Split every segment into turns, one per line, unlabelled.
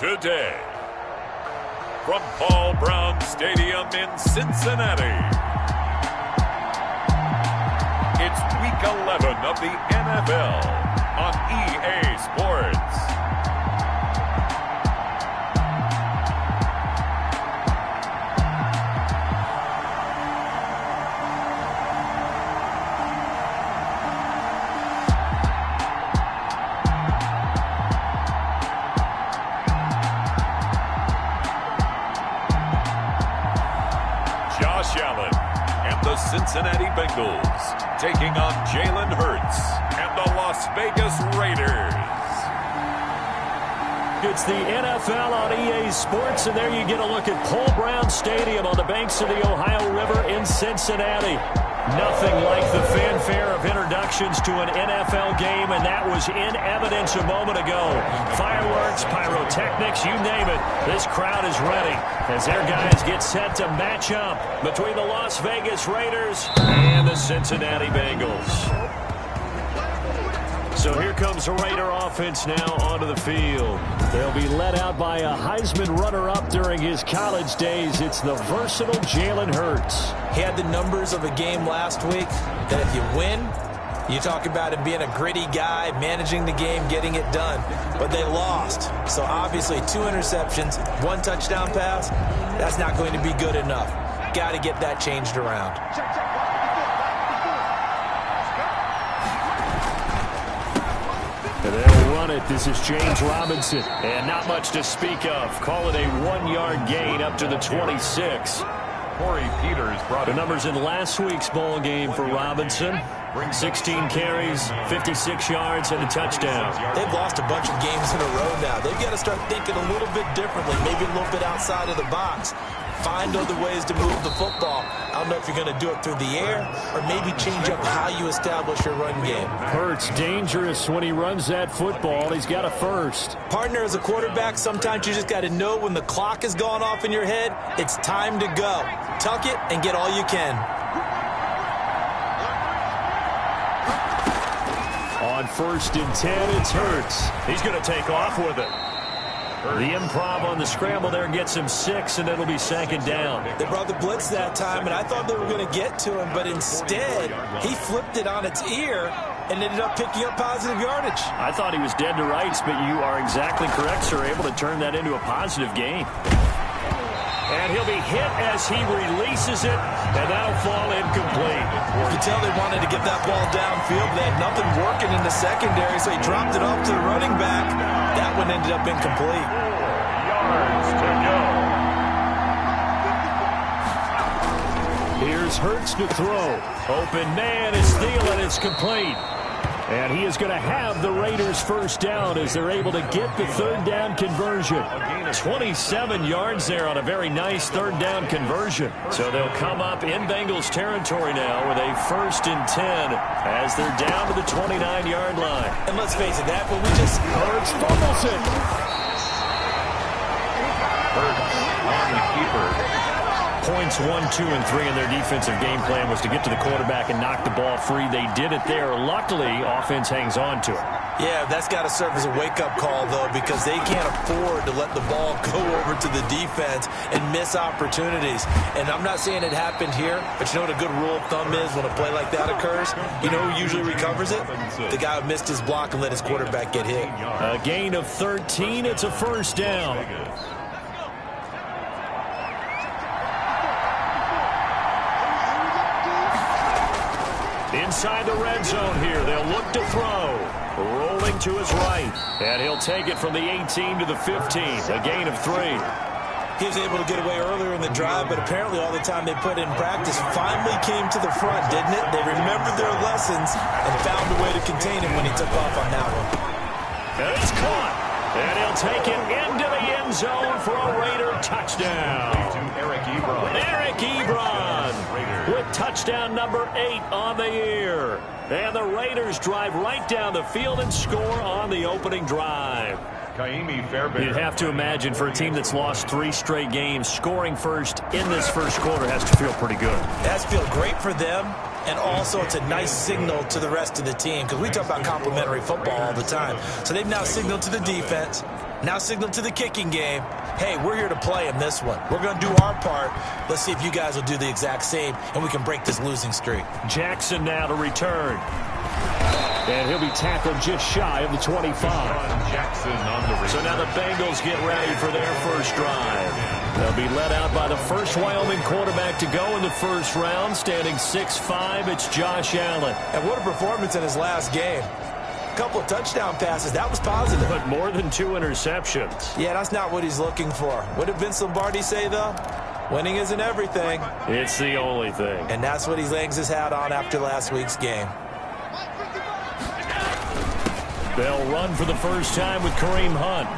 today. From Paul Brown Stadium in Cincinnati, it's Week 11 of the NFL on EA Sports. Josh Allen and the Cincinnati Bengals taking on Jalen Hurts and the Las Vegas Raiders.
It's the NFL on EA Sports, and there you get a look at Paul Brown Stadium on the banks of the Ohio River in Cincinnati. Nothing like the fanfare of introductions to an NFL game, and that was in evidence a moment ago. Fireworks, pyrotechnics, you name it. This crowd is ready as their guys get set to match up between the Las Vegas Raiders and the Cincinnati Bengals. So here comes the Raider offense now onto the field. They'll be led out by a Heisman runner-up during his college days. It's the versatile Jalen Hurts.
He had the numbers of a game last week that if you win, you talk about him being a gritty guy, managing the game, getting it done. But they lost. So obviously 2 interceptions, 1 touchdown pass, that's not going to be good enough. Got to get that changed around.
And they'll run it. This is James Robinson. And not much to speak of. Call it a 1-yard gain up to the 26.
Corey Peters brought
the numbers in last week's ball game for Robinson. 16 carries, 56 yards, and a touchdown.
They've lost a bunch of games in a row now. They've got to start thinking a little bit differently, maybe a little bit outside of the box. Find other ways to move the football. I don't know if you're going to do it through the air or maybe change up how you establish your run game.
Hurts dangerous when he runs that football. He's got a first.
Partner, as a quarterback, sometimes you just got to know when the clock has gone off in your head, it's time to go. Tuck it and get all you can.
On 1st and 10, it's Hurts. He's going to take off with it. The improv on the scramble there gets him 6, and it'll be 2nd down.
They brought the blitz that time, and I thought they were going to get to him, but instead, he flipped it on its ear and ended up picking up positive yardage.
I thought he was dead to rights, but you are exactly correct, sir. Able to turn that into a positive gain. And he'll be hit as he releases it, and that'll fall incomplete.
You could tell they wanted to get that ball downfield. They had nothing working in the secondary, so he dropped it off to the running back. That one ended up incomplete.
4 yards to go.
Here's Hurts to throw. Open man is stealing. It's complete. And he is going to have the Raiders' first down as they're able to get the 3rd down conversion. 27 yards there on a very nice 3rd down conversion. So they'll come up in Bengals territory now with a 1st and 10 as they're down to the 29-yard line.
And let's face it, that when we just...
Hurts fumbles it.
Hurts on the keeper.
Points 1, 2, and 3 in their defensive game plan was to get to the quarterback and knock the ball free. They did it there. Luckily, offense hangs on to it.
Yeah, that's got to serve as a wake-up call, though, because they can't afford to let the ball go over to the defense and miss opportunities. And I'm not saying it happened here, but you know what a good rule of thumb is when a play like that occurs? You know who usually recovers it? The guy who missed his block and let his quarterback get hit.
A gain of 13. It's a 1st down. Inside the red zone here. They'll look to throw. Rolling to his right. And he'll take it from the 18 to the 15. A gain of 3.
He was able to get away earlier in the drive, but apparently all the time they put in practice finally came to the front, didn't it? They remembered their lessons and found a way to contain him when he took off on that one.
And it's caught. And he'll take it into the end zone for a Raider touchdown.
Eric Ebron.
Eric Ebron with touchdown number 8 on the year. And the Raiders drive right down the field and score on the opening drive.
Kaimi Fairbairn.
You'd have to imagine for a team that's lost 3 straight games, scoring first in this first quarter has to feel pretty good.
It has to feel great for them, and also it's a nice signal to the rest of the team because we talk about complimentary football all the time. So they've now signaled to the defense, Now signal to the kicking game. Hey, we're here to play in this one. We're going to do our part. Let's see if you guys will do the exact same, and we can break this losing streak.
Jackson now to return. And he'll be tackled just shy of the 25. So now the Bengals get ready for their first drive. They'll be led out by the first Wyoming quarterback to go in the first round, standing 6'5". It's Josh Allen.
And what a performance in his last game. A couple of touchdown passes. That was positive.
But more than 2 interceptions.
Yeah, that's not what he's looking for. What did Vince Lombardi say, though? Winning isn't everything.
It's the only thing.
And that's what he hangs his hat on after last week's game.
They'll run for the first time with Kareem Hunt.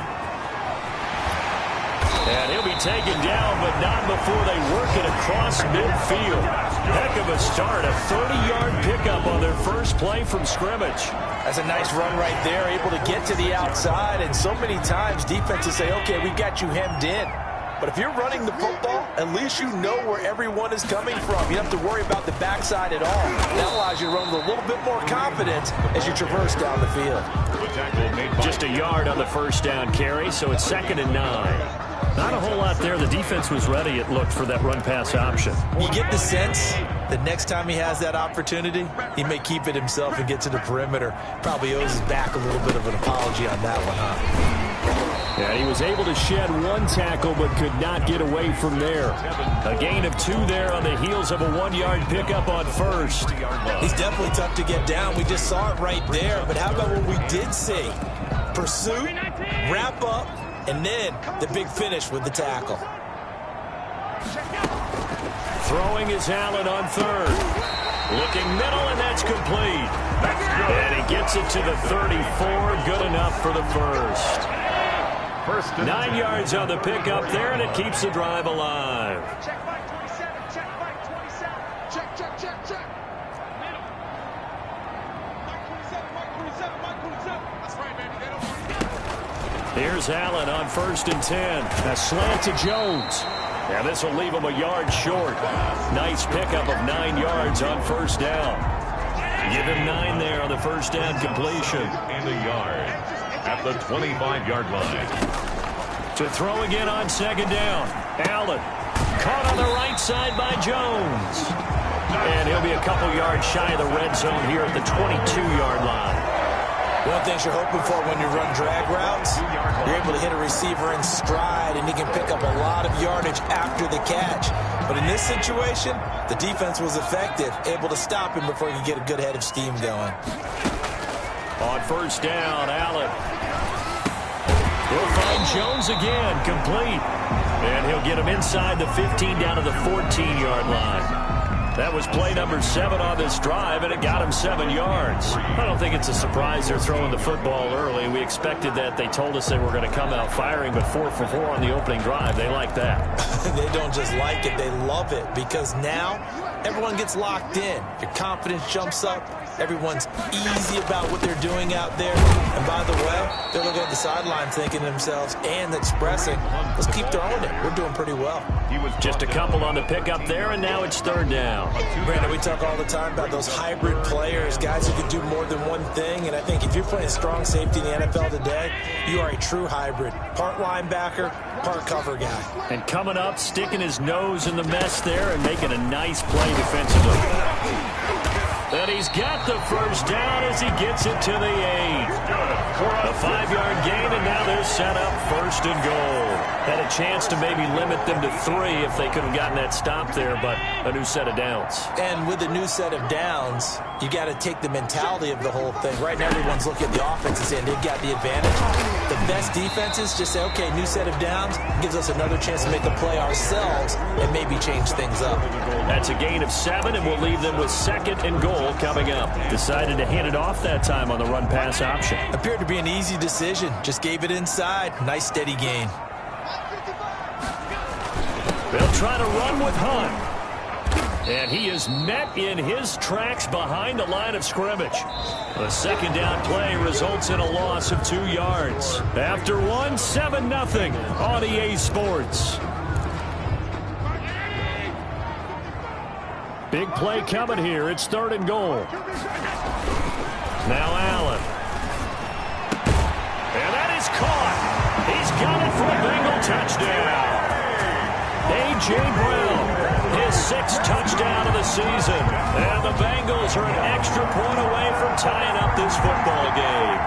And he'll be taken down, but not before they work it across midfield. Heck of a start, a 30-yard pickup on their first play from scrimmage.
That's a nice run right there, able to get to the outside. And so many times defenses say, okay, we've got you hemmed in. But if you're running the football, at least you know where everyone is coming from. You don't have to worry about the backside at all. That allows you to run with a little bit more confidence as you traverse down the field.
Just a yard on the first down carry, so it's 2nd and 9. Not a whole lot there. The defense was ready, it looked, for that run-pass option.
You get the sense that next time he has that opportunity, he may keep it himself and get to the perimeter. Probably owes his back a little bit of an apology on that one, huh?
Yeah, he was able to shed 1 tackle but could not get away from there. A gain of 2 there on the heels of a 1-yard pickup on first.
He's definitely tough to get down. We just saw it right there. But how about what we did see? Pursuit, wrap up, and then the big finish with the tackle.
Throwing is Allen on 3rd. Looking middle, and that's complete. And he gets it to the 34. Good enough for the first. 9 yards on the pickup there, and it keeps the drive alive. Here's Allen on 1st and 10. A slant to Jones. And this will leave him a yard short. Nice pickup of 9 yards on first down. Give him 9 there on the first down completion.
And a yard at the 25-yard line.
To throw again on 2nd down. Allen caught on the right side by Jones. And he'll be a couple yards shy of the red zone here at the 22-yard line.
One of the things you're hoping for when you run drag routes, you're able to hit a receiver in stride, and he can pick up a lot of yardage after the catch. But in this situation, the defense was effective, able to stop him before he could get a good head of steam going.
On first down, Allen. He'll find Jones again, complete. And he'll get him inside the 15 down to the 14-yard line. That was play number 7 on this drive, and it got him 7 yards. I don't think it's a surprise they're throwing the football early. We expected that. They told us they were going to come out firing, but 4 for 4 on the opening drive. They like that.
They don't just like it, they love it, because now everyone gets locked in. Your confidence jumps up. Everyone's easy about what they're doing out there. And by the way, they're looking at the sideline thinking to themselves and expressing, let's keep throwing it. We're doing pretty well.
Just a couple on the pickup there, and now it's 3rd down.
Brandon, we talk all the time about those hybrid players, guys who can do more than one thing. And I think if you're playing strong safety in the NFL today, you are a true hybrid. Part linebacker, part cover guy.
And coming up, sticking his nose in the mess there and making a nice play defensively. And he's got the first down as he gets it to the 8. A 5-yard gain, and now they're set up 1st and goal. Had a chance to maybe limit them to 3 if they could have gotten that stop there, but a new set of downs.
And with a new set of downs, you got to take the mentality of the whole thing. Right now, everyone's looking at the offense and saying they've got the advantage. The best defenses just say, okay, new set of downs gives us another chance to make a play ourselves and maybe change things up.
That's a gain of 7, and we'll leave them with 2nd and goal coming up. Decided to hand it off that time on the run-pass option.
Appeared to be an easy decision. Just gave it inside. Nice steady gain.
They'll try to run with Hunt. And he is met in his tracks behind the line of scrimmage. The 2nd down play results in a loss of 2 yards. After 1, 7-0 on EA Sports. Big play coming here. It's 3rd and goal. Now Allen. And that is caught. He got it for a Bengal touchdown. A.J. Brown, his 6th touchdown of the season. And the Bengals are an extra point away from tying up this football game.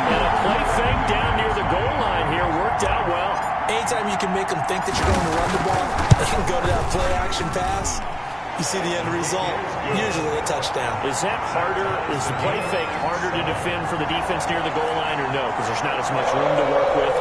And a play fake down near the goal line here worked out well.
Anytime you can make them think that you're going to run the ball, they can go to that play-action pass. You see the end result, usually a touchdown.
Is that harder? Is the play fake harder to defend for the defense near the goal line or no? Because there's not as much room to work with.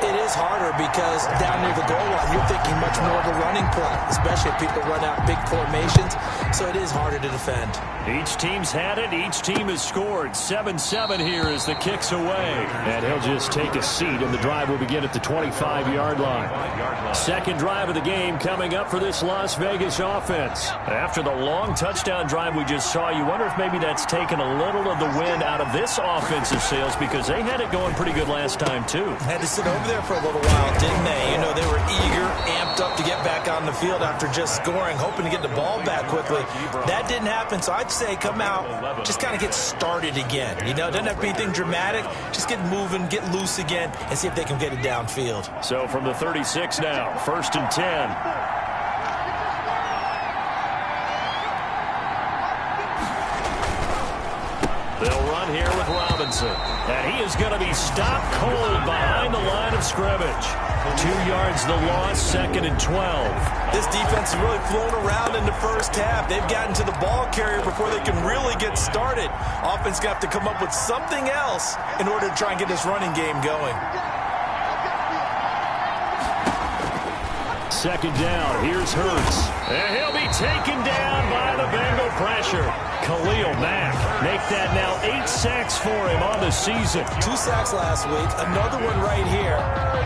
It is harder because down near the goal line, you're thinking much more of a running play, especially if people run out big formations. So it is harder to defend.
Each team's had it. Each team has scored. 7-7 here as the kick's away. And he'll just take a seat, and the drive will begin at the 25-yard line. Second drive of the game coming up for this Las Vegas offense. After the long touchdown drive we just saw, you wonder if maybe that's taken a little of the wind out of this offensive sails because they had it going pretty good last time, too.
Had to sit over there for a little while, didn't they? You know, they were eager, amped up to get back on the field after just scoring, hoping to get the ball back quickly. That didn't happen, so I'd say come out, just kind of get started again. You know, it doesn't have to be anything dramatic. Just get moving, get loose again, and see if they can get it downfield.
So from the 36 now, 1st and 10. They'll run here with Robinson. And he is going to be stopped cold behind the line of scrimmage. 2 yards the loss, 2nd and 12.
This defense has really flown around in the first half. They've gotten to the ball carrier before they can really get started. Offense got to come up with something else in order to try and get this running game going.
2nd down, here's Hurts. And he'll be taken down by the Bengal pressure. Khalil Mack make that now 8 sacks for him on the season.
2 sacks last week, another one right here.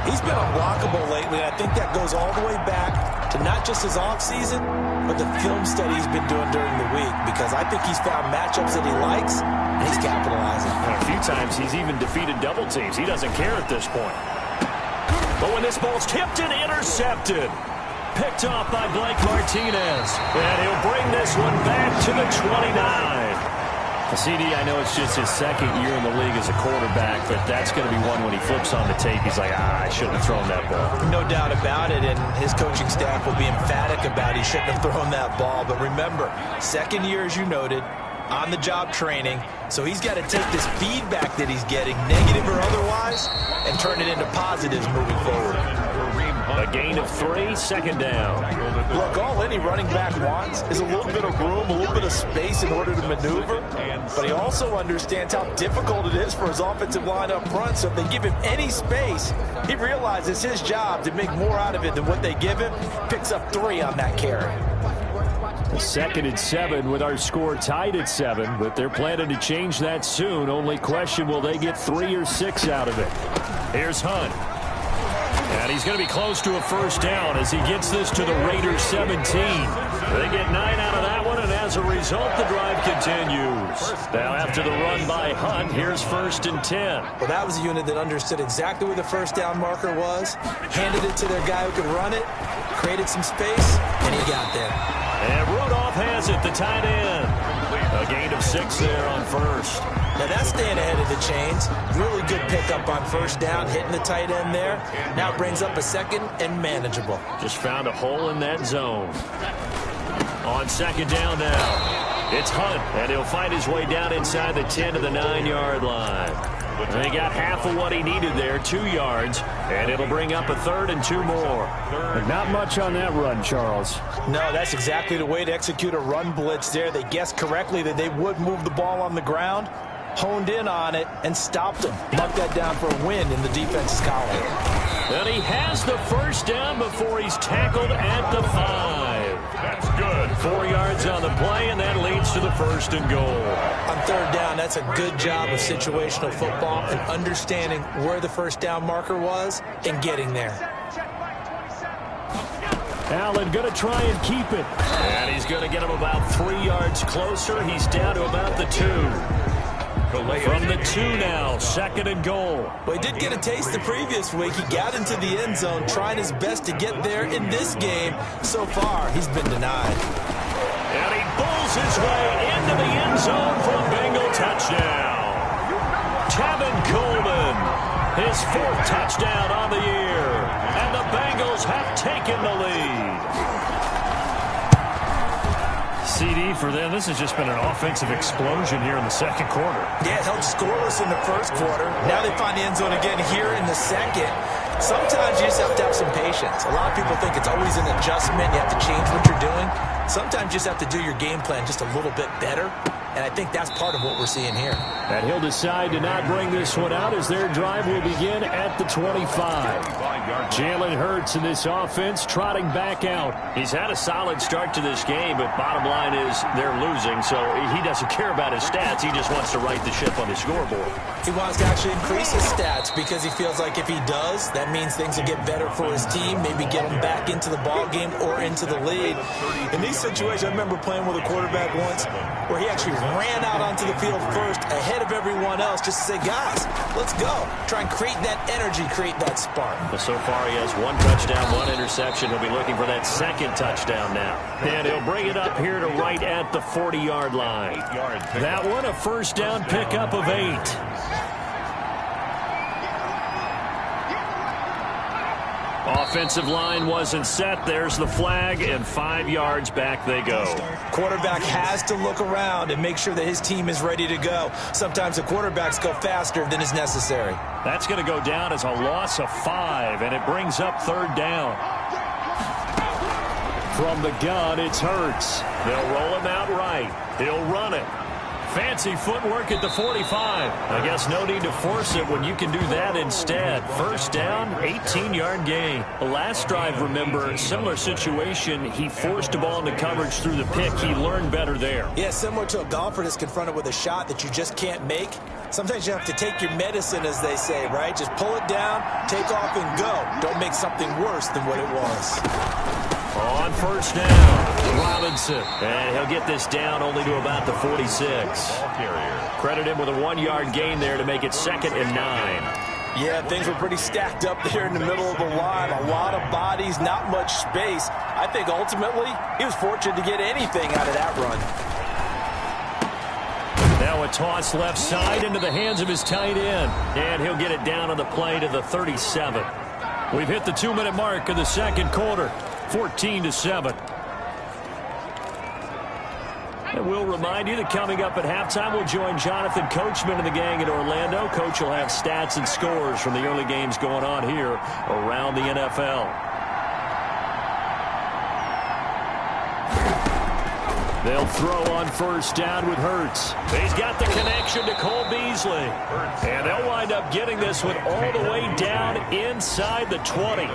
He's been unblockable lately, and I think that goes all the way back to not just his offseason, but the film study he's been doing during the week, because I think he's found matchups that he likes, and he's capitalizing.
And a few times he's even defeated double teams. He doesn't care at this point. But when this ball's tipped and intercepted, picked off by Blake Martinez. And he'll bring this one back to the 29. CD, I know it's just his 2nd year in the league as a quarterback, but that's going to be one when he flips on the tape, he's like, I shouldn't have thrown that ball.
No doubt about it, and his coaching staff will be emphatic about he shouldn't have thrown that ball. But remember, 2nd year, as you noted, on-the-job training, so he's got to take this feedback that he's getting, negative or otherwise, and turn it into positives moving forward.
A gain of 3, 2nd down.
Look, all any running back wants is a little bit of room, a little bit of space in order to maneuver, but he also understands how difficult it is for his offensive line up front, so if they give him any space, he realizes his job to make more out of it than what they give him, picks up 3 on that carry.
2nd and 7 with our score tied at 7, but they're planning to change that soon. Only question, will they get 3 or 6 out of it? Here's Hunt. And he's going to be close to a 1st down as he gets this to the Raiders 17. They get 9 out of that one, and as a result, the drive continues. Now after the run by Hunt, here's 1st and 10.
Well, that was a unit that understood exactly where the 1st down marker was, handed it to their guy who could run it, created some space, and he got there.
And Rudolph has it, the tight end. A gain of 6 there on 1st.
Now that's staying ahead of the chains. Really good pickup on 1st down, hitting the tight end there. Now it brings up a 2nd and manageable.
Just found a hole in that zone. On 2nd down now, it's Hunt, and he'll fight his way down inside the 10 to the 9-yard line. They got half of what he needed there, 2 yards, and it'll bring up a 3rd and 2 more. But not much on that run, Charles.
No, that's exactly the way to execute a run blitz there. They guessed correctly that they would move the ball on the ground, honed in on it, and stopped him. Knocked that down for a win in the defense's column.
And he has the 1st down before he's tackled at the 5. That's good. 4 yards on the play, and that leads to the 1st and goal.
On 3rd down, that's a good job of situational football and understanding where the 1st down marker was and getting there.
Allen going to try and keep it. And he's going to get him about 3 yards closer. He's down to about the 2. From the 2 now, 2nd and goal.
Well, he did get a taste the previous week. He got into the end zone, trying his best to get there in this game. So far, he's been denied.
And he pulls his way into the end zone for a Bengal touchdown. Tevin Coleman His 4th touchdown on the year. And the Bengals have taken the lead. CD for them. This has just been an offensive explosion here in the second quarter.
Yeah, held scoreless in the first quarter. Now they find the end zone again here in the second. Sometimes you just have to have some patience. A lot of people think it's always an adjustment. You have to change what you're doing. Sometimes you just have to do your game plan just a little bit better. And I think that's part of what we're seeing here.
And he'll decide to not bring this one out as their drive will begin at the 25. Jalen Hurts in this offense trotting back out. He's had a solid start to this game, but bottom line is they're losing, so he doesn't care about his stats. He just wants to right the ship on the scoreboard.
He wants to actually increase his stats because he feels like if he does, that means things will get better for his team, maybe get him back into the ball game or into the lead. In these situations, I remember playing with a quarterback once where he actually ran out onto the field first ahead of everyone else just to say, guys, let's go. Try and create that energy, create that spark.
Well, so far he has 1 touchdown, 1 interception. He'll be looking for that 2nd touchdown now. And he'll bring it up here to right at the 40-yard line. That one a first down pickup of 8. Offensive line wasn't set. There's the flag, and 5 yards back they go.
Quarterback has to look around and make sure that his team is ready to go. Sometimes the quarterbacks go faster than is necessary.
That's going to go down as a loss of 5, and it brings up 3rd down. From the gun, it's Hurts. They'll roll him out right. He'll run it. Fancy footwork at the 45. I guess no need to force it when you can do that instead. First down, 18-yard gain. The last drive, remember, similar situation. He forced the ball into coverage through the pick. He learned better there.
Yeah, similar to a golfer that's confronted with a shot that you just can't make. Sometimes you have to take your medicine, as they say, right? Just pull it down, take off, and go. Don't make something worse than what it was.
On first down, Robinson. And he'll get this down only to about the 46. Credit him with a 1-yard gain there to make it 2nd and 9.
Yeah, things were pretty stacked up there in the middle of the line. A lot of bodies, not much space. I think ultimately he was fortunate to get anything out of that run.
Now a toss left side into the hands of his tight end. And he'll get it down on the play to the 37. We've hit the 2-minute mark of the second quarter. 14-7. And we'll remind you that coming up at halftime, we'll join Jonathan Coachman and the gang in Orlando. Coach will have stats and scores from the early games going on here around the NFL. They'll throw on first down with Hurts. He's got the connection to Cole Beasley. And they'll wind up getting this one all the way down inside the 20.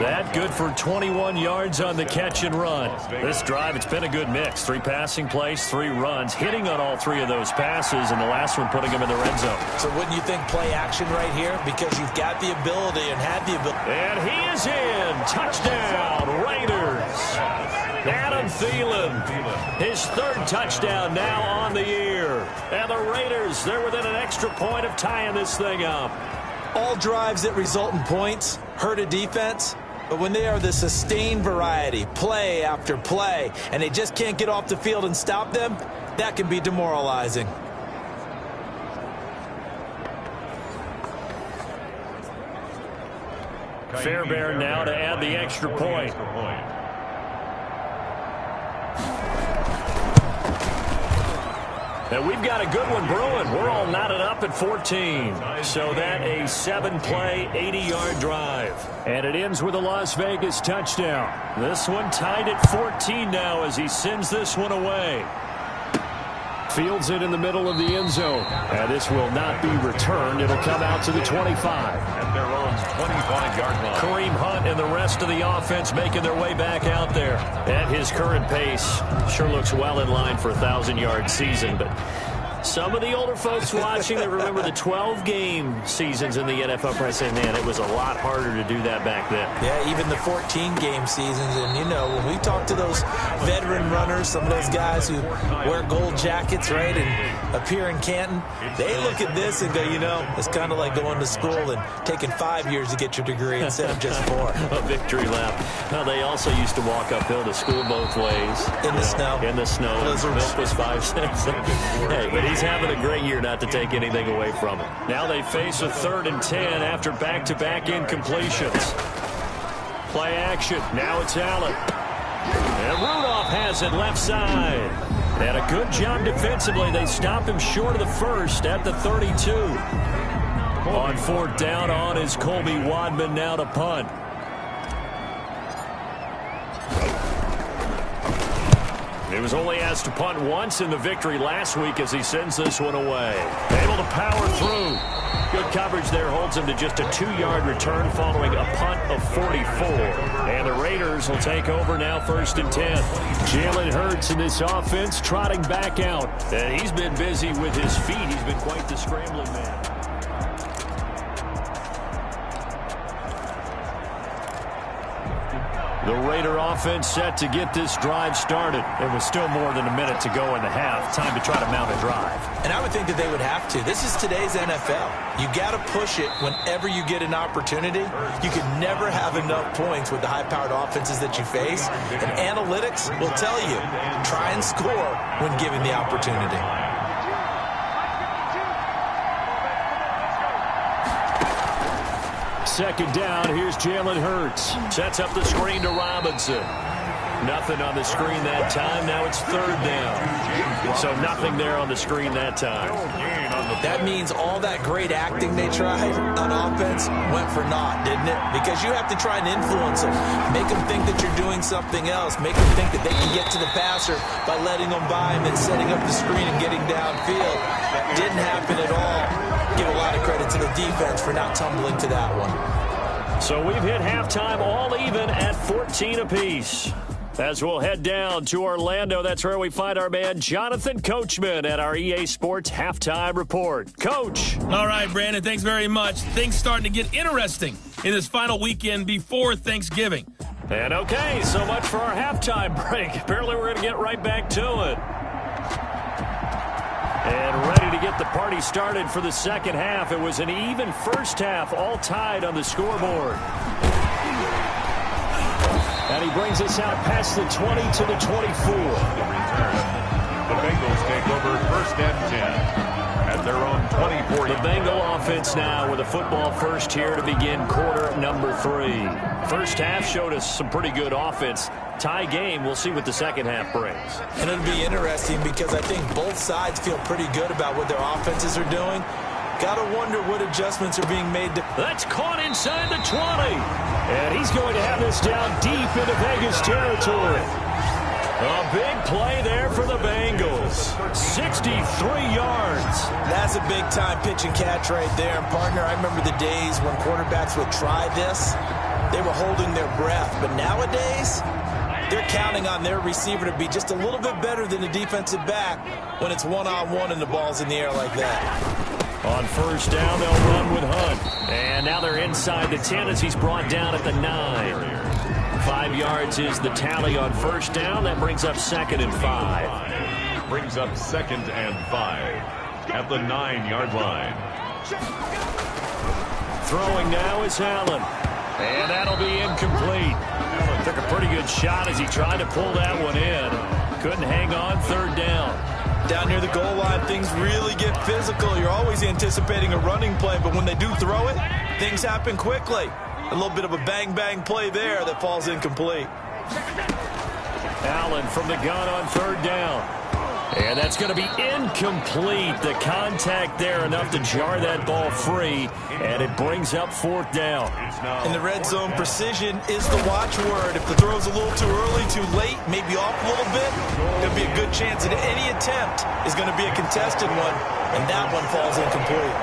That good for 21 yards on the catch and run. This drive, it's been a good mix. 3 passing plays, 3 runs, hitting on all 3 of those passes, and the last one putting them in the red zone.
So wouldn't you think play action right here? Because you've got the ability and had the ability.
And he is in. Touchdown, Raiders. Adam Thielen, his 3rd touchdown now on the year. And the Raiders, they're within an extra point of tying this thing up.
All drives that result in points hurt a defense, but when they are the sustained variety, play after play, and they just can't get off the field and stop them, that can be demoralizing.
Fairbairn now to add the extra point. And we've got a good one brewing. We're all knotted up at 14. So that a 7-play, 80-yard drive. And it ends with a Las Vegas touchdown. This one tied at 14 now as he sends this one away. Fields it in the middle of the end zone. And this will not be returned. It'll come out to the 25.
At their own 25-yard line.
Kareem Hunt and the rest of the offense making their way back out there. At his current pace, sure looks well in line for a 1,000-yard season. But some of the older folks watching that remember the 12-game seasons in the NFL probably say, man, it was a lot harder to do that back then.
Yeah, even the 14-game seasons. And, you know, when we talk to those veteran runners, some of those guys who wear gold jackets, right, and appear in Canton, they look at this and go, you know, it's kind of like going to school and taking 5 years to get your degree instead of just 4.
A victory lap. Now, they also used to walk uphill to school both ways.
In the snow.
In the snow.
Blizzards.
Milk was 5 cents. Hey, He's having a great year, not to take anything away from him. Now they face a 3rd and 10 after back-to-back incompletions. Play action. Now it's Allen. And Rudolph has it left side. And a good job defensively. They stopped him short of the first at the 32. On 4th down on is Colby Wadman now to punt. He was only asked to punt once in the victory last week as he sends this one away. Able to power through. Good coverage there holds him to just a 2-yard return following a punt of 44. And the Raiders will take over now 1st and 10. Jalen Hurts in this offense trotting back out. And he's been busy with his feet. He's been quite the scrambling man. The Raider offense set to get this drive started. It was still more than a minute to go in the half. Time to try to mount a drive.
And I would think that they would have to. This is today's NFL. You got to push it whenever you get an opportunity. You can never have enough points with the high-powered offenses that you face. And analytics will tell you, try and score when given the opportunity.
Second down, here's Jalen Hurts. Sets up the screen to Robinson. Nothing on the screen that time. Now it's 3rd down. So nothing there on the screen that time.
That means all that great acting they tried on offense went for naught, didn't it? Because you have to try and influence them. Make them think that you're doing something else. Make them think that they can get to the passer by letting them by him and setting up the screen and getting downfield. Didn't happen at all. Give a lot of credit to the defense for not tumbling to that one.
So we've hit halftime all even at 14 apiece. As we'll head down to Orlando, that's where we find our man Jonathan Coachman at our EA Sports Halftime Report. Coach.
All right, Brandon, thanks very much. Things starting to get interesting in this final weekend before Thanksgiving.
And okay, so much for our halftime break. Apparently we're going to get right back to it. And ready to get the party started for the second half. It was an even first half, all tied on the scoreboard. And he brings us out past the 20 to the 24.
The Bengals take over 1st and 10 at their own 24.
The Bengal offense now with a football first here to begin quarter number 3. First half showed us some pretty good offense. Tie game. We'll see what the second half brings.
And it'll be interesting because I think both sides feel pretty good about what their offenses are doing. Got to wonder what adjustments are being made.
That's caught inside the 20. And he's going to have this down deep into Vegas territory. A big play there for the Bengals. 63 yards.
That's a big-time pitch and catch right there. And, partner, I remember the days when quarterbacks would try this. They were holding their breath. But nowadays, they're counting on their receiver to be just a little bit better than the defensive back when it's one-on-one and the ball's in the air like that.
On first down, they'll run with Hunt. And now they're inside the 10 as he's brought down at the 9. 5 yards is the tally on first down. That brings up 2nd and 5.
Brings up 2nd and 5 at the 9-yard line.
Throwing now is Allen. And that'll be incomplete. Allen took a pretty good shot as he tried to pull that one in. Couldn't hang on 3rd down.
Down near the goal line, things really get physical. You're always anticipating a running play, but when they do throw it, things happen quickly. A little bit of a bang-bang play there that falls incomplete.
Allen from the gun on 3rd down. And that's going to be incomplete. The contact there enough to jar that ball free, and it brings up 4th down.
In the red zone, precision is the watchword. If the throw's a little too early, too late, maybe off a little bit, there'll be a good chance that any attempt is going to be a contested one, and that one falls incomplete.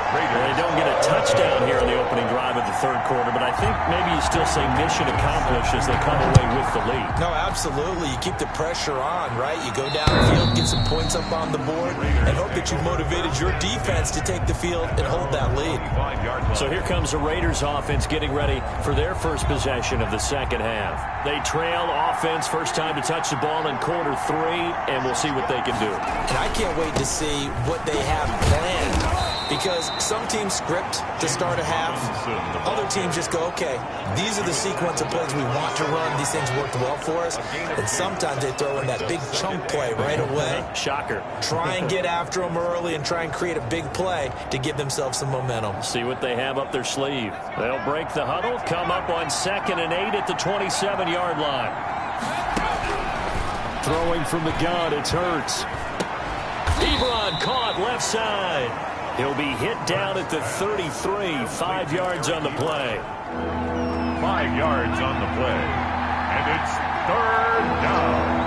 They don't get a touchdown here in the opening drive of the 3rd quarter, but I think maybe you still say mission accomplished as they come away with the lead.
No, absolutely. You keep the pressure on, right? You go downfield, get some points up on the board, and hope that you've motivated your defense to take the field and hold that lead.
So here comes the Raiders offense getting ready for their first possession of the second half. They trail offense, first time to touch the ball in quarter 3, and we'll see what they can do.
And I can't wait to see what they have planned because some teams script to start a half. Other teams just go, okay, these are the sequence of plays we want to run. These things worked well for us. And sometimes they throw in that big chunk play right away.
Shocker.
Try and get after them early and try and create a big play to give themselves some momentum.
See what they have up their sleeve. They'll break the huddle, come up on 2nd and 8 at the 27-yard line. Throwing from the gun, it's Hurts. Ebron caught left side. He'll be hit down at the 33, 5 yards on the play.
5 yards on the play. And it's 3rd down.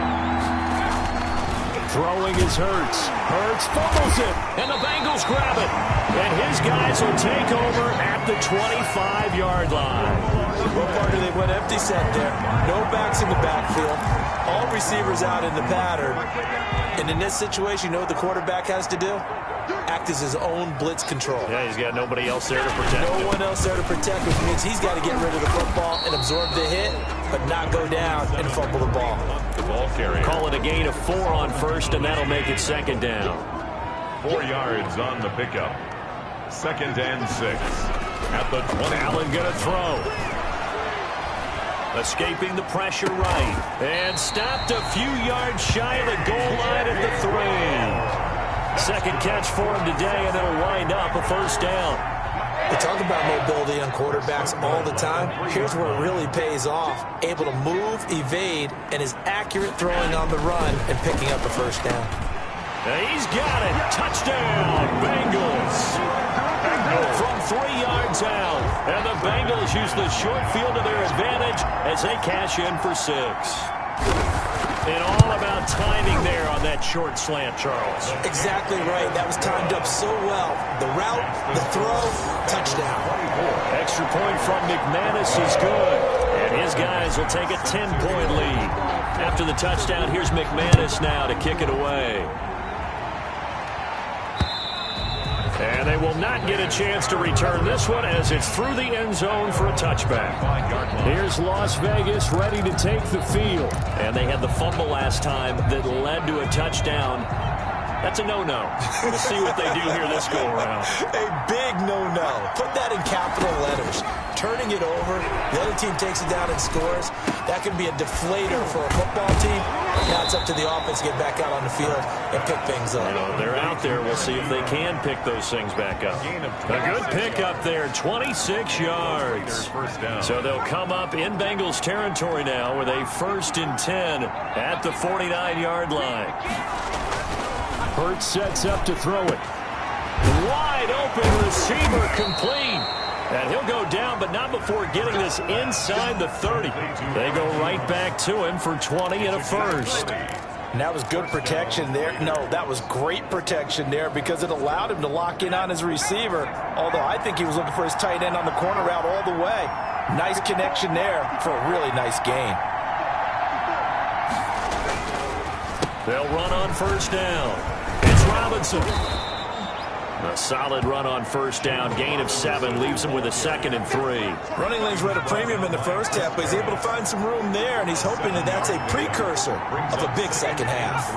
Throwing is Hurts. Hurts fumbles it, and the Bengals grab it. And his guys will take over at the 25-yard line.
Well, partner, they went empty set there. No backs in the backfield. All receivers out in the pattern. And in this situation, you know what the quarterback has to do? Act as his own blitz control.
Yeah, he's got nobody else there to protect him.
No one else there to protect, which means he's got to get rid of the football and absorb the hit, but not go down and fumble the ball.
The ball carrier.
Call it a gain of 4 on 1st, and that'll make it 2nd down.
4 yards on the pickup. 2nd and 6. At the 20.
Allen going to throw. Escaping the pressure right. And stopped a few yards shy of the goal line at the 3. 2nd catch for him today, and it'll wind up a 1st down.
We talk about mobility on quarterbacks all the time. Here's where it really pays off. Able to move, evade, and is accurate throwing on the run and picking up a 1st down.
And he's got it. Touchdown, Bengals. From 3 yards out. And the Bengals use the short field to their advantage as they cash in for 6. And all about timing there on that short slant, Charles.
Exactly right. That was timed up so well. The route, the throw, touchdown.
Extra point from McManus is good. And his guys will take a 10-point lead. After the touchdown, here's McManus now to kick it away. And they will not get a chance to return this one as it's through the end zone for a touchback. Here's Las Vegas ready to take the field. And they had the fumble last time that led to a touchdown. That's a no-no. We'll see what they do here this go-around.
A big no-no. Put that in capital letters. Turning it over, the other team takes it down and scores. That can be a deflator for a football team. Now it's up to the offense to get back out on the field and pick things up.
They're out there. We'll see if they can pick those things back up. A good pickup there, 26 yards. So they'll come up in Bengals territory now with a 1st and 10 at the 49-yard line. Hurts sets up to throw it. Wide open receiver complete. And he'll go down, but not before getting this inside the 30. They go right back to him for 20 and a 1st.
And that was good protection there. No, that was great protection there because it allowed him to lock in on his receiver. Although I think he was looking for his tight end on the corner route all the way. Nice connection there for a really nice gain.
They'll run on 1st down. It's Robinson. A solid run on 1st down. Gain of 7 leaves him with a 2nd and 3.
Running lanes were at a premium in the 1st half, but he's able to find some room there, and he's hoping that that's a precursor of a big 2nd half.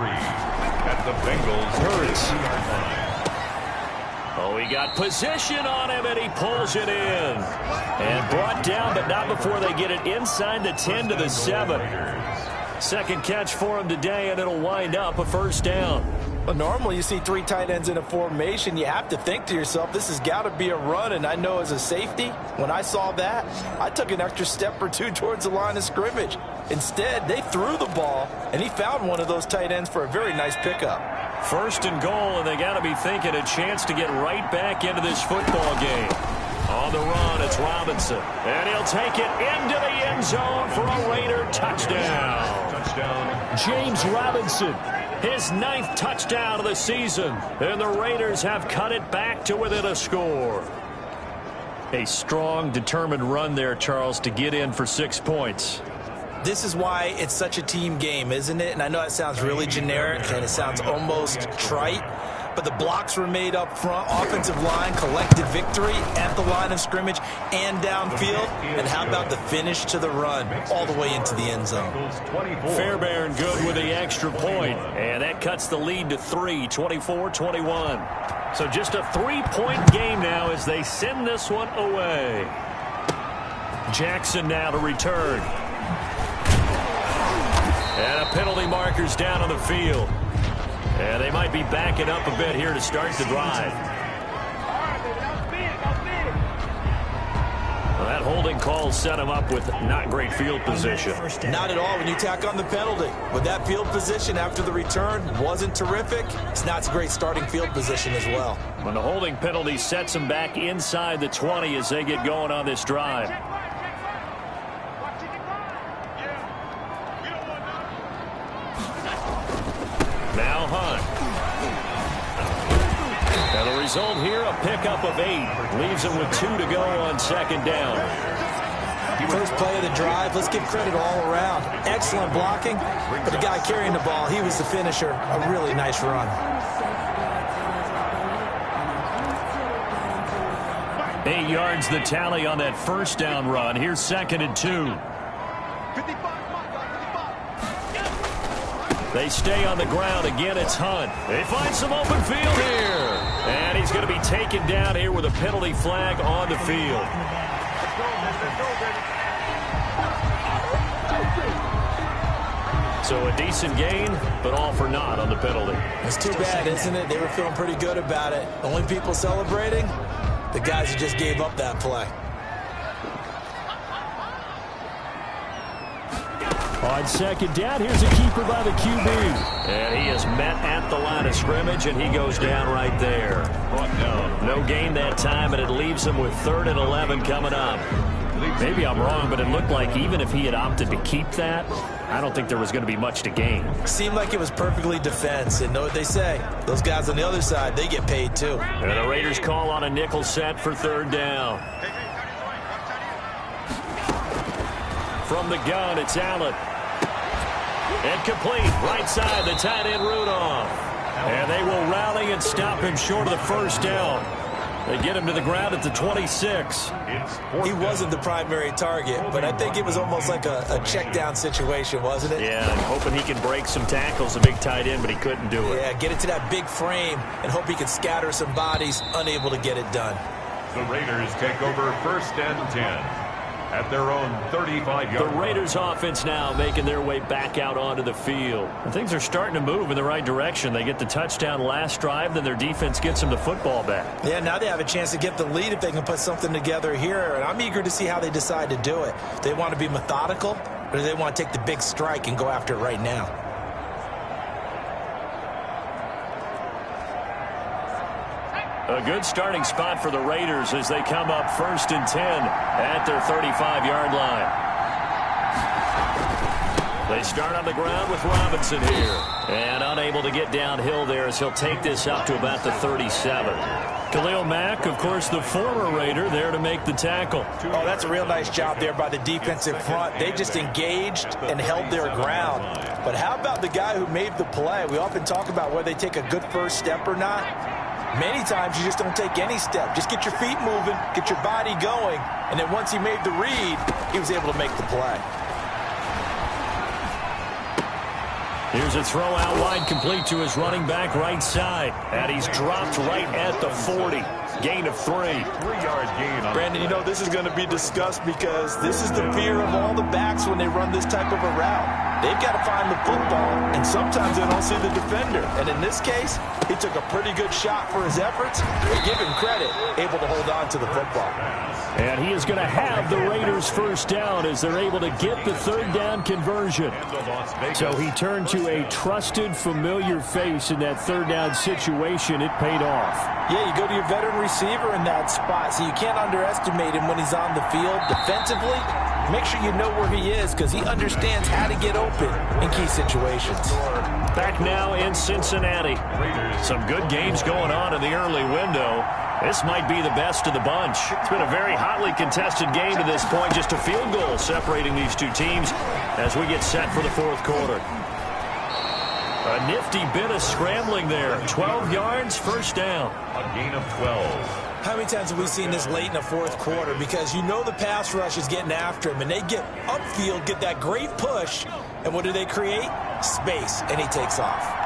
At the Bengals.
Hurts. Oh, he got position on him, and he pulls it in. And brought down, but not before they get it inside the 10 to the 7. 2nd catch for him today, and it'll wind up a 1st down.
Well, normally you see 3 tight ends in a formation. You have to think to yourself, this has got to be a run. And I know as a safety, when I saw that, I took an extra step or 2 towards the line of scrimmage. Instead, they threw the ball, and he found one of those tight ends for a very nice pickup.
1st and goal, and they got to be thinking a chance to get right back into this football game. On the run, it's Robinson. And he'll take it into the end zone for a Raider touchdown. James Robinson, his 9th touchdown of the season. And the Raiders have cut it back to within a score. A strong, determined run there, Charles, to get in for 6 points.
This is why it's such a team game, isn't it? And I know it sounds really generic and it sounds almost trite. but the blocks were made up front. Offensive line collected victory at the line of scrimmage and downfield. And how about the finish to the run all the way into the end zone?
Fairbairn good with the extra point, and that cuts the lead to 3, 24-21. So just a 3-point game now as they send this one away. Jackson now to return. And a penalty marker's down on the field. And they might be backing up a bit here to start the drive. Well, that holding call set him up with not great field position.
Not at all when you tack on the penalty. With that field position after the return wasn't terrific, it's not a great starting field position as well.
When the holding penalty sets them back inside the 20 as they get going on this drive. Now Hunt. And the result here, a pickup of 8. Leaves them with 2 to go on second down.
First play of the drive, let's give credit all around. Excellent blocking, but the guy carrying the ball, he was the finisher. A really nice run.
8 yards the tally on that first down run. Here's 2nd and 2. They stay on the ground. Again, it's Hunt. They find some open field here. And he's going to be taken down here with a penalty flag on the field. So a decent gain, but all for naught on the penalty.
It's too bad, isn't it? They were feeling pretty good about it. Only people celebrating, the guys who just gave up that play.
On second down, here's a keeper by the QB. And he is met at the line of scrimmage, and he goes down right there. No gain that time, and it leaves him with 3rd and 11 coming up. Maybe I'm wrong, but it looked like even if he had opted to keep that, I don't think there was going to be much to gain.
Seemed like it was perfectly defense, and know what they say. Those guys on the other side, they get paid too.
And the Raiders call on a nickel set for 3rd down. From the gun, it's Allen. And complete, right side, the tight end Rudolph. And they will rally and stop him short of the first down. They get him to the ground at the 26.
He wasn't the primary target, but I think it was almost like a check down situation, wasn't it?
Yeah, hoping he can break some tackles, a big tight end, but he couldn't do it.
Yeah, get it to that big frame and hope he can scatter some bodies, unable to get it done.
The Raiders take over 1st and 10. At their own 35-yard
The Raiders offense now making their way back out onto the field. And things are starting to move in the right direction. They get the touchdown last drive, then their defense gets them the football back.
Yeah, now they have a chance to get the lead if they can put something together here. And I'm eager to see how they decide to do it. Do they want to be methodical, or do they want to take the big strike and go after it right now?
A good starting spot for the Raiders as they come up 1st and 10 at their 35-yard line. They start on the ground with Robinson here. And unable to get downhill there as he'll take this up to about the 37. Khalil Mack, of course, the former Raider, there to make the tackle.
Oh, that's a real nice job there by the defensive front. They just engaged and held their ground. But how about the guy who made the play? We often talk about whether they take a good first step or not. Many times you just don't take any step. Just get your feet moving, get your body going, and then once he made the read, he was able to make the play.
Here's a throw out wide, complete to his running back right side. And he's dropped right at the 40. Gain of 3.
3-yard gain.
Brandon, you know, this is going to be discussed because this is the fear of all the backs when they run this type of a route. They've got to find the football, and sometimes they don't see the defender. And in this case, he took a pretty good shot for his efforts. But give him credit, able to hold on to the football.
And he is going to have the Raiders first down as they're able to get the 3rd down conversion. So he turned to a trusted, familiar face in that 3rd down situation. It paid off.
Yeah, you go to your veteran receiver in that spot, so you can't underestimate him when he's on the field. Defensively, make sure you know where he is because he understands how to get open in key situations.
Back now in Cincinnati. Some good games going on in the early window. This might be the best of the bunch. It's been a very hotly contested game to this point. Just a field goal separating these two teams as we get set for the 4th quarter. A nifty bit of scrambling there. 12 yards, first down.
A gain of 12.
How many times have we seen this late in the fourth quarter? Because you know the pass rush is getting after him, and they get upfield, get that great push, and what do they create? Space, and he takes off.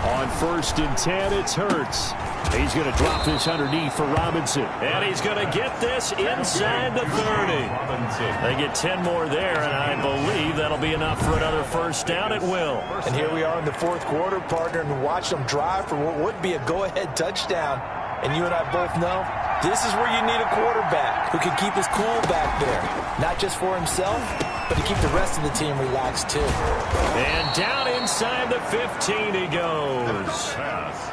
On 1st and 10, it's Hurts. He's going to drop this underneath for Robinson. And he's going to get this inside the 30. They get 10 more there, and I believe that'll be enough for another first down at will.
And here we are in the fourth quarter, partner, and watch them drive for what would be a go-ahead touchdown. And you and I both know this is where you need a quarterback who can keep his cool back there. Not just for himself, but to keep the rest of the team relaxed too.
And down inside the 15 he goes.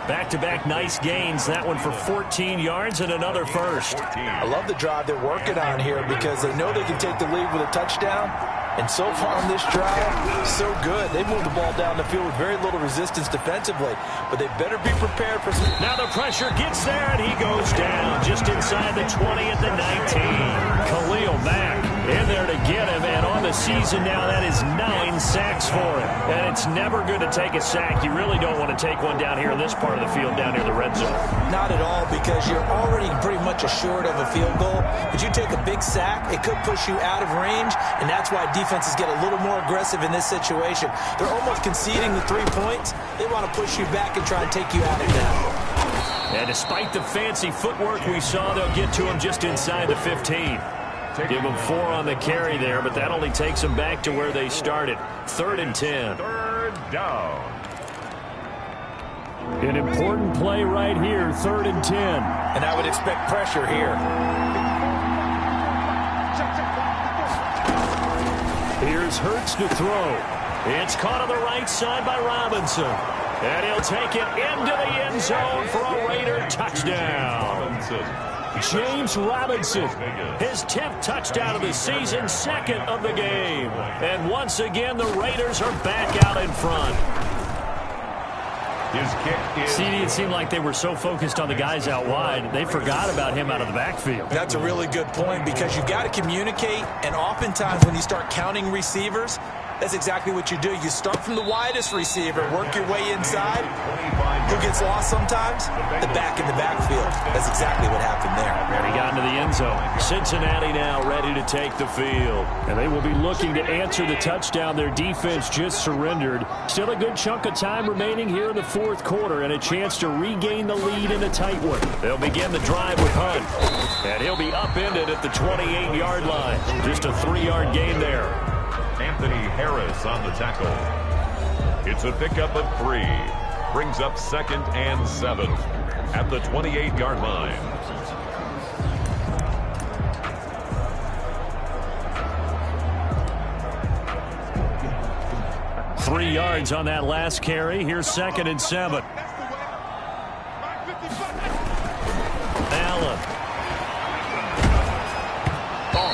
Back-to-back nice gains. That one for 14 yards and another first.
I love the drive they're working on here because they know they can take the lead with a touchdown. And so far on this drive, so good. They moved the ball down the field with very little resistance defensively. But they better be prepared for some...
Now the pressure gets there, and he goes down just inside the 20 at the 19. Khalil Mack in there to get him. And on the season now, that is 9 sacks for him. And it's never good to take a sack. You really don't want to take one down here in this part of the field, down near the red zone.
Not at all, because you're already pretty much assured of a field goal. But you take a big sack, it could push you out of range, and that's why defenses get a little more aggressive in this situation. They're almost conceding the 3 points. They want to push you back and try and take you out of that.
And despite the fancy footwork we saw, they'll get to him just inside the 15. Give them 4 on the carry there, but that only takes them back to where they started. 3rd and 10.
Third down.
An important play right here, 3rd and 10.
And I would expect pressure here.
Here's Hurts to throw. It's caught on the right side by Robinson. And he'll take it into the end zone for a Raider touchdown. James Robinson, his 10th touchdown of the season, 2nd of the game. And once again, the Raiders are back out in front.
His kick is...
CD, it seemed like they were so focused on the guys out wide, they forgot about him out of the backfield.
That's a really good point because you've got to communicate, and oftentimes when you start counting receivers, that's exactly what you do. You start from the widest receiver, work your way inside. Who gets lost sometimes? The back in the backfield. That's exactly what happened there.
And he got into the end zone. Cincinnati now ready to take the field. And they will be looking to answer the touchdown their defense just surrendered. Still a good chunk of time remaining here in the fourth quarter and a chance to regain the lead in a tight one. They'll begin the drive with Hunt. And he'll be upended at the 28-yard line. Just a 3-yard gain there.
Anthony Harris on the tackle. It's a pickup of 3. Brings up 2nd and 7 at the 28-yard line.
Three yards on that last carry. Here's 2nd and 7. Allen.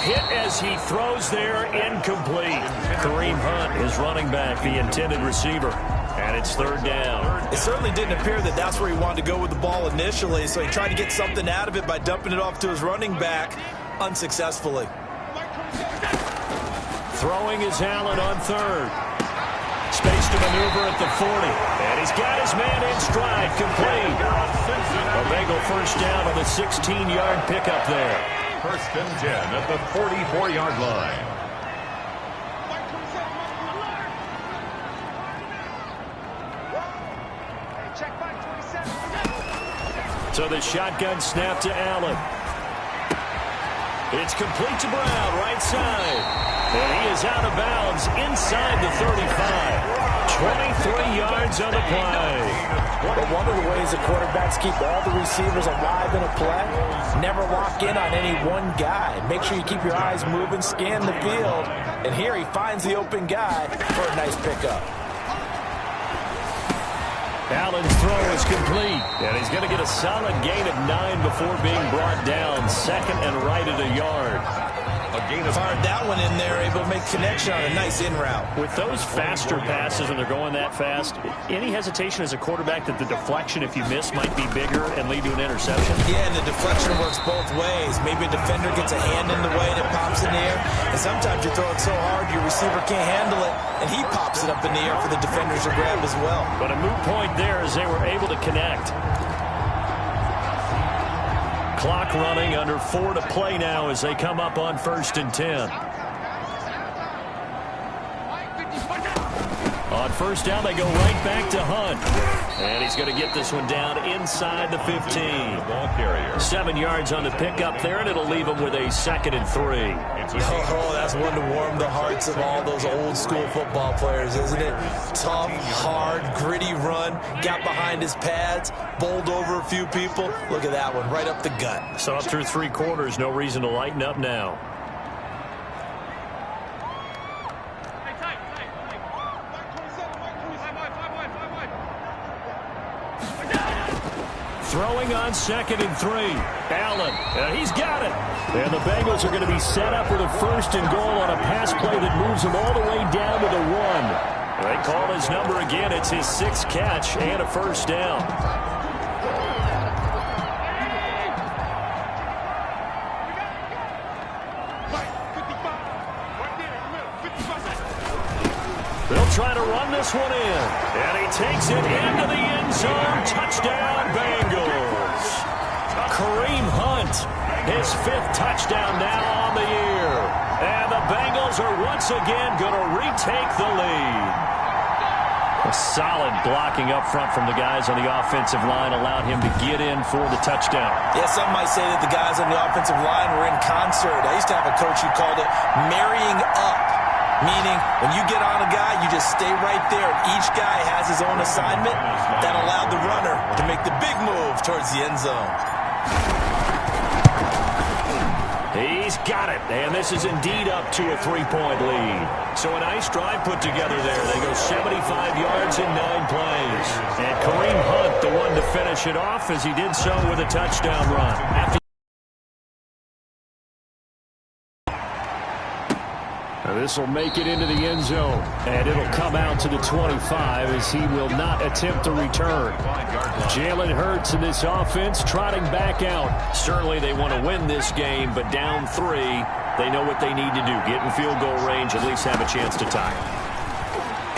Hit as he throws there, incomplete. Kareem Hunt is running back, the intended receiver. And it's 3rd down.
It certainly didn't appear that that's where he wanted to go with the ball initially, so he tried to get something out of it by dumping it off to his running back unsuccessfully.
Throwing is Allen on 3rd. Space to maneuver at the 40. And he's got his man in stride, complete. A Bengal first down on the 16-yard pickup there.
1st and 10 at the 44-yard line.
So the shotgun snap to Allen. It's complete to Brown, right side. And he is out of bounds inside the 35. 23 yards on the play.
But one of the ways the quarterbacks keep all the receivers alive in a play, never lock in on any one guy. Make sure you keep your eyes moving, scan the field. And here he finds the open guy for a nice pickup.
Allen's throw is complete. And he's going to get a solid gain of 9 before being brought down. 2nd and right at a yard.
A gain of
Fired that one in there, able to make connection on a nice in route.
With those faster passes when they're going that fast, any hesitation as a quarterback that the deflection, if you miss, might be bigger and lead to an interception?
Yeah, and the deflection works both ways. Maybe a defender gets a hand in the way and it pops in the air. And sometimes you throw it so hard your receiver can't handle it, and he pops it up in the air for the defenders to grab as well.
But a moot point there as they were able to connect. Clock running, under 4 to play now as they come up on 1st and 10. On 1st down, they go right back to Hunt. And he's going to get this one down inside the 15.
ball carrier.
7 yards on the pickup there, and it'll leave him with a 2nd and 3.
Oh, that's one to warm the hearts of all those old school football players, isn't it? Tough, hard, gritty run, got behind his pads, bowled over a few people. Look at that one, right up the gut.
So up through 3 quarters, no reason to lighten up now. Throwing on 2nd and 3. Allen, he's got it. And the Bengals are going to be set up with a 1st and goal on a pass play that moves them all the way down to the 1. They call his number again. It's his 6th catch and a 1st down. They'll try to run this one in. And he takes it into the end zone. Touchdown, Bengals. Kareem Hunt, his 5th touchdown now on the year. And the Bengals are once again going to retake the lead. A solid blocking up front from the guys on the offensive line allowed him to get in for the touchdown.
Yeah, some might say that the guys on the offensive line were in concert. I used to have a coach who called it marrying up. Meaning, when you get on a guy, you just stay right there. Each guy has his own assignment that allowed the runner to make the big move towards the end zone.
He's got it, and this is indeed up to a 3-point lead. So a nice drive put together there. They go 75 yards in 9 plays. And Kareem Hunt, the one to finish it off, as he did so with a touchdown run. This will make it into the end zone, and it'll come out to the 25 as he will not attempt to return. Jalen Hurts in this offense trotting back out. Certainly they want to win this game, but down 3, they know what they need to do. Get in field goal range, at least have a chance to tie.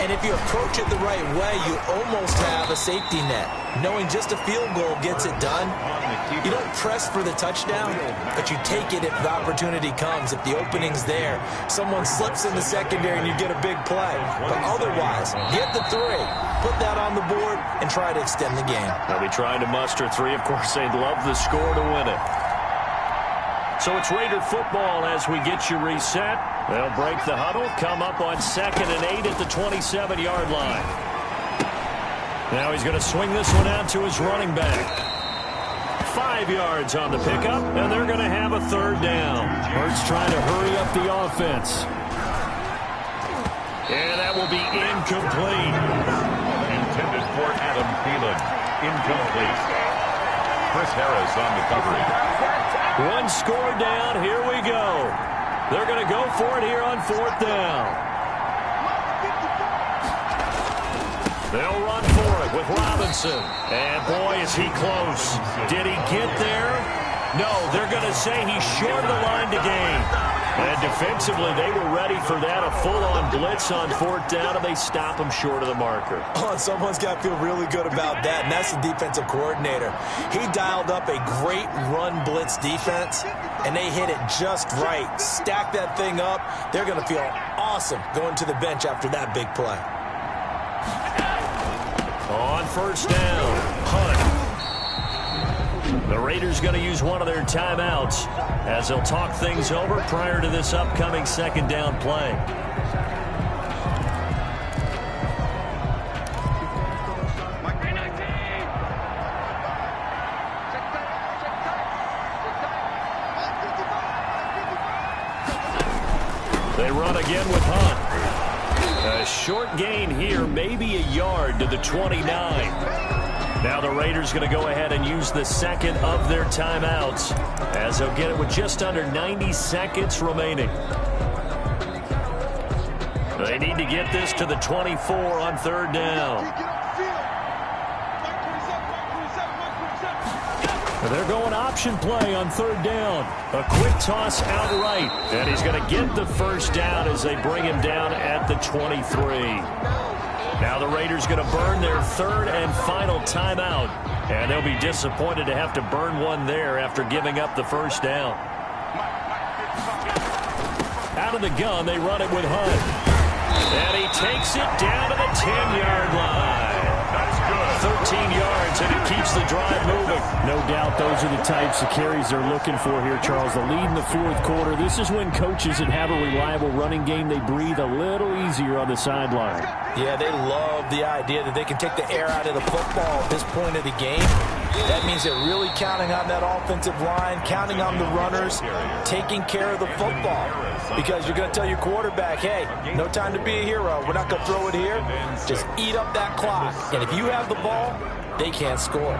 And if you approach it the right way, you almost have a safety net. Knowing just a field goal gets it done. You don't press for the touchdown, but you take it if the opportunity comes. If the opening's there, someone slips in the secondary and you get a big play. But otherwise, get the 3, put that on the board, and try to extend the game.
They'll be trying to muster 3. Of course, they'd love the score to win it. So it's Raider football as we get you reset. They'll break the huddle, come up on 2nd and 8 at the 27-yard line. Now he's going to swing this one out to his running back. 5 yards on the pickup, and they're going to have a 3rd down. Hurts trying to hurry up the offense. And that will be incomplete.
Intended for Adam Thielen. Incomplete. Chris Harris on the coverage.
1 score down. Here we go. They're going to go for it here on 4th down. They'll run for it with Robinson. And boy, is he close. Did he get there? No, they're going to say he's short of the line to gain. And defensively, they were ready for that. A full-on blitz on 4th down, and they stop him short of the marker.
Oh, someone's got to feel really good about that, and that's the defensive coordinator. He dialed up a great run blitz defense, and they hit it just right. Stack that thing up. They're going to feel awesome going to the bench after that big play.
On 1st down, Hunt. The Raiders going to use one of their timeouts as they'll talk things over prior to this upcoming 2nd down play. They run again with Hunt. A short gain here, maybe a yard to the 29. Now the Raiders going to go ahead and use the second of their timeouts as they'll get it with just under 90 seconds remaining. They need to get this to the 24 on third down. They're going option play on third down. A quick toss outright. And he's going to get the first down as they bring him down at the 23. Now the Raiders going to burn their third and final timeout. And they'll be disappointed to have to burn one there after giving up the first down. Out of the gun, they run it with Hunt. And he takes it down to the 10-yard line. That's good. 13 yards, and it keeps the drive moving.
No doubt those are the types of carries they're looking for here, Charles. The lead in the fourth quarter. This is when coaches that have a reliable running game, they breathe a little easier on the sideline.
Yeah, they love the idea that they can take the air out of the football at this point of the game. That means they're really counting on that offensive line, counting on the runners, taking care of the football. Because you're going to tell your quarterback, hey, no time to be a hero. We're not going to throw it here. Just eat up that clock. And if you have the ball, they can't score.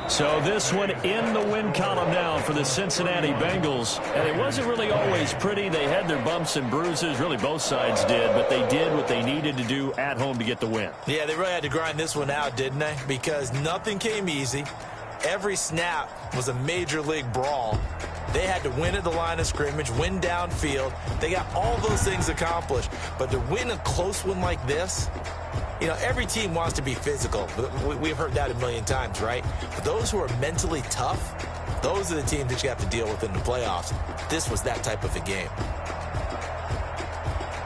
So this one in the win column now for the Cincinnati Bengals. And it wasn't really always pretty. They had their bumps and bruises. Really, both sides did. But they did what they needed to do at home to get the win.
Yeah, they really had to grind this one out, didn't they? Because nothing came easy. Every snap was a major league brawl. They had to win at the line of scrimmage, win downfield. They got all those things accomplished. But to win a close one like this, you know, every team wants to be physical. We've heard that a million times, right? But those who are mentally tough, those are the teams that you have to deal with in the playoffs. This was that type of a game.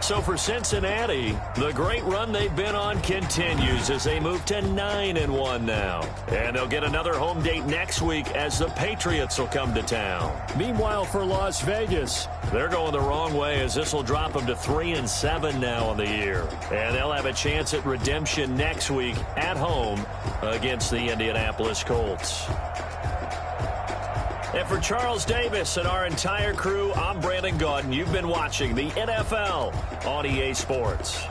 So for Cincinnati, the great run they've been on continues as they move to 9-1 now. And they'll get another home date next week as the Patriots will come to town.
Meanwhile, for Las Vegas,
they're going the wrong way as this will drop them to 3-7 now on the year. And they'll have a chance at redemption next week at home against the Indianapolis Colts. And for Charles Davis and our entire crew, I'm Brandon Gaudin. You've been watching the NFL on EA Sports.